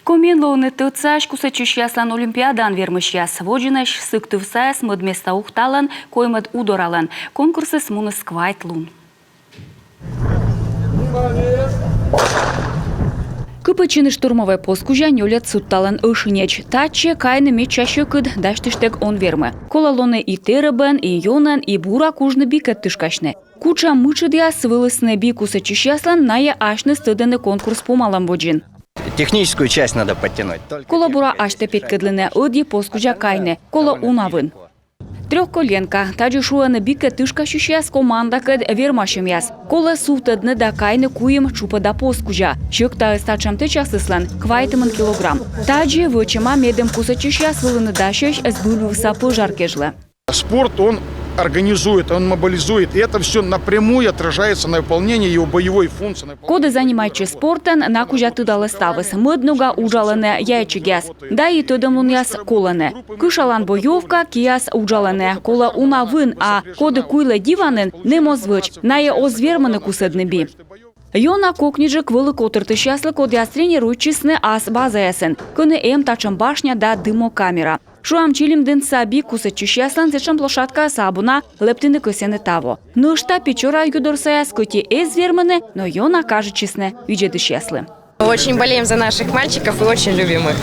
Коменлоуны тыцаш кусачыш яслан олимпиадан вермыш яс. Воджинаш сыктывсаяс мыдместа ухталан, коймыд удоралан. Конкурсы смуны сквайт лун. Кыпычыны штурмовой поскужа нёлет сутталан ышынеч. Таче кайны мечаще кыд даштыштек он вермы. Колалоны и теребен, и йонан, и бура кужны бикет тышкашны. Куча мычыдя свылысны би кусачыш яслан ная ашны стыдыны конкурс помалам воджин. Техническую часть надо подтянуть. Кола бура аште петкедлине оди поскужа кайны. Кола унавын. Трехколенка. Таджи шуаны бике тышка щущас команда кед вермашем яс. Кола сутадны да кайны куем чупа да поскужа. Щекта стачам тычас ислан квайтымын килограмм. Таджи вычема медем кусачыш яс вылыны дашеш сбылюса пожар кежле. Спорт, он организует, он мобилизует, и это все напрямую отражается на выполнении его боевой функции. Коды занимаючи спортен, на кужа тыдалы ставыс. Мыднуга ужалыне яйчигяс. Да и тыдымлун яс колыне. Кышалан боевка кияс ужалыне. Кола унавын, а коды куйлы диванын немозвыч. Ная озверманы кусыдны би. Йона кокниджик вылык отырты щаслы кодяс тренируючисны ас базаясын. Кыны эм тачым башня да дымокамера. Шуам чилим дын саби кусачыш яслан зачем площадка сабуна лептыны көсены таво. Нышта печора юдорсаяс коти эз верманы, но йона кажечисны, юджедыш яслы. Очень болеем за наших мальчиков и очень любим их.